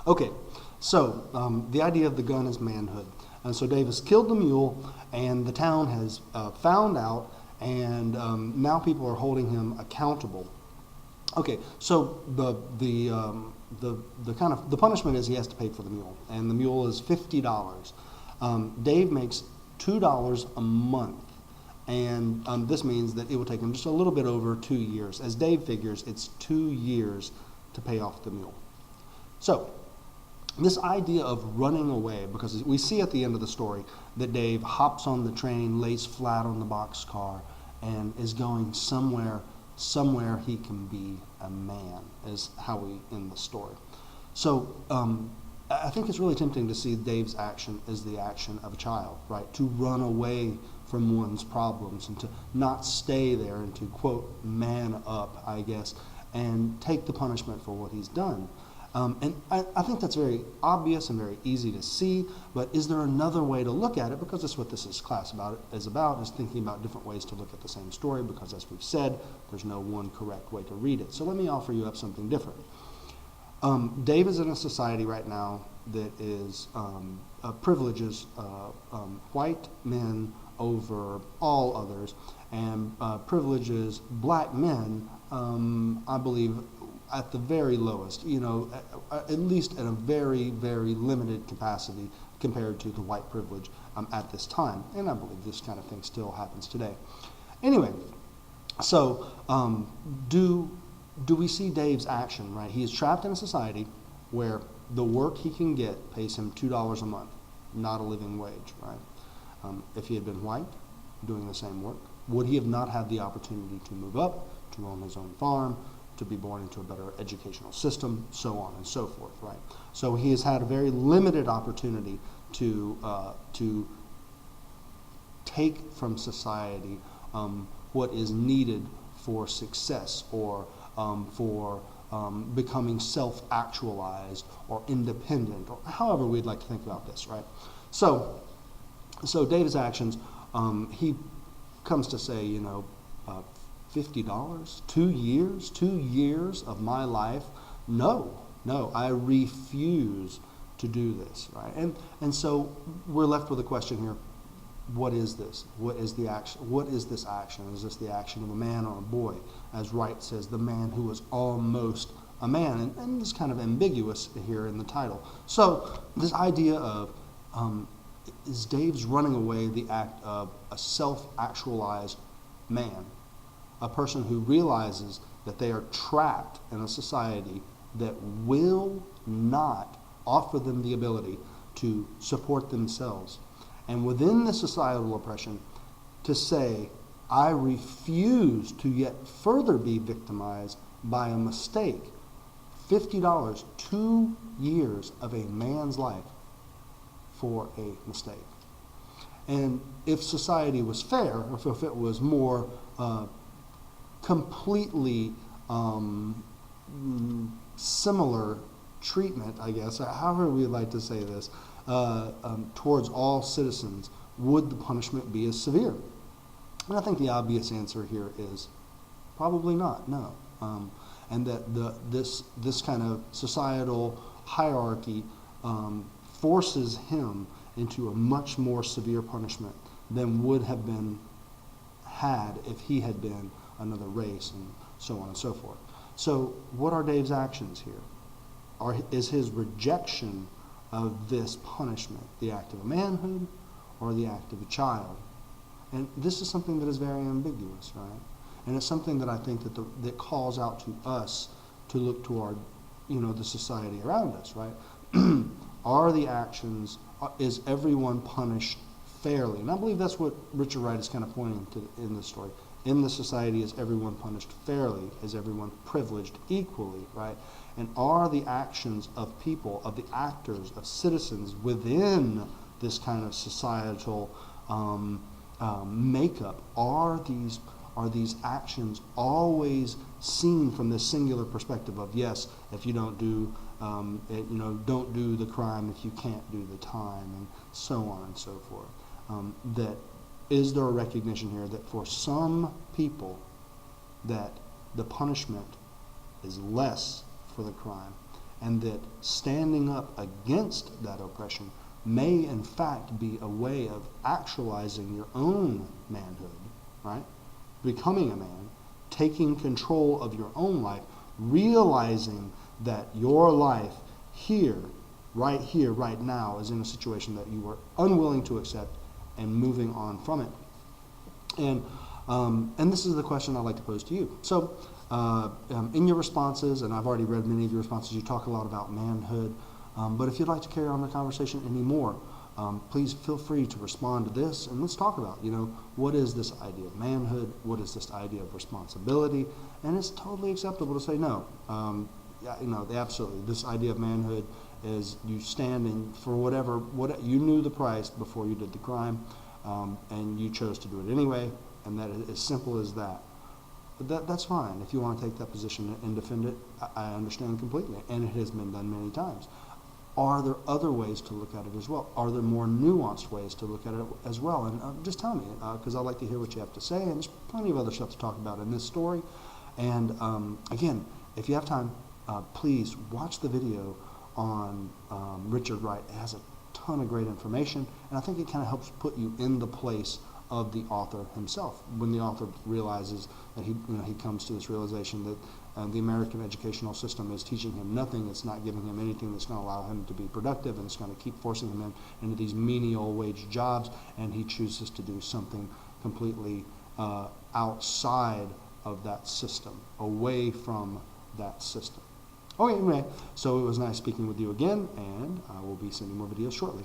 Okay, so the idea of the gun is manhood. And so Dave has killed the mule, and the town has found out, and now people are holding him accountable. Okay, so the kind of the punishment is he has to pay for the mule, and the mule is $50. Dave makes $2 a month, and this means that it will take him just a little bit over 2 years. As Dave figures, it's 2 years to pay off the mule. So this idea of running away, because we see at the end of the story that Dave hops on the train, lays flat on the boxcar, and is going somewhere he can be a man, is how we end the story. So I think it's really tempting to see Dave's action as the action of a child, right? To run away from one's problems and to not stay there and to, quote, man up, I guess, and take the punishment for what he's done. And I think that's very obvious and very easy to see, but is there another way to look at it? Because that's what this class is thinking about different ways to look at the same story, because as we've said, there's no one correct way to read it. So let me offer you up something different. Dave is in a society right now that is privileges white men over all others, and privileges black men, I believe, at the very lowest, at least in a very, very limited capacity compared to the white privilege at this time. And I believe this kind of thing still happens today. Anyway, so do we see Dave's action, right? He is trapped in a society where the work he can get pays him $2 a month, not a living wage, right? If he had been white doing the same work, would he have not had the opportunity to move up, to own his own farm, to be born into a better educational system, so on and so forth, right? So he has had a very limited opportunity to take from society what is needed for success or for becoming self-actualized or independent, or however we'd like to think about this, right? So David's actions, he comes to say, $50, 2 years of my life. No, I refuse to do this, right? And so we're left with a question here. What is this? What is the action? What is this action? Is this the action of a man or a boy? As Wright says, the man who was almost a man. And it's kind of ambiguous here in the title. So this idea of, is Dave's running away the act of a self-actualized man? A person who realizes that they are trapped in a society that will not offer them the ability to support themselves. And within the societal oppression, to say, I refuse to yet further be victimized by a mistake. $50, 2 years of a man's life for a mistake. And if society was fair, or if it was more completely similar treatment, I guess, however we'd like to say this, towards all citizens, would the punishment be as severe? And I think the obvious answer here is probably not, no. And that this kind of societal hierarchy forces him into a much more severe punishment than would have been had if he had been another race, and so on and so forth. So what are Dave's actions here? Is his rejection of this punishment the act of a manhood or the act of a child? And this is something that is very ambiguous, right? And it's something that I think that calls out to us to look toward, the society around us, right? Are the actions, is everyone punished fairly? And I believe that's what Richard Wright is kind of pointing to in this story. In the society, is everyone punished fairly? Is everyone privileged equally, right? And are the actions of people, of the actors, of citizens within this kind of societal makeup, are these actions always seen from this singular perspective of, yes, if you don't do don't do the crime if you can't do the time, and so on and so forth. That is there a recognition here that for some people that the punishment is less for the crime, and that standing up against that oppression may in fact be a way of actualizing your own manhood, right? Becoming a man, taking control of your own life, realizing that your life here, right now, is in a situation that you were unwilling to accept, and moving on from it. And this is the question I'd like to pose to you. So in your responses, and I've already read many of your responses, you talk a lot about manhood, but if you'd like to carry on the conversation anymore, please feel free to respond to this, and let's talk about, what is this idea of manhood? What is this idea of responsibility? And it's totally acceptable to say no. Absolutely. This idea of manhood is you standing for what you knew the price before you did the crime, and you chose to do it anyway, and that is as simple as that. But that's fine. If you want to take that position and defend it, I understand completely, and it has been done many times. Are there other ways to look at it as well? Are there more nuanced ways to look at it as well? And just tell me, because I'd like to hear what you have to say, and there's plenty of other stuff to talk about in this story. And again, if you have time, please watch the video on Richard Wright. It has a ton of great information, and I think it kind of helps put you in the place of the author himself. When the author realizes that he comes to this realization that the American educational system is teaching him nothing, it's not giving him anything that's going to allow him to be productive, and it's going to keep forcing him into these menial wage jobs, and he chooses to do something completely outside of that system, away from that system. Okay, anyway, so it was nice speaking with you again, and I will be sending more videos shortly.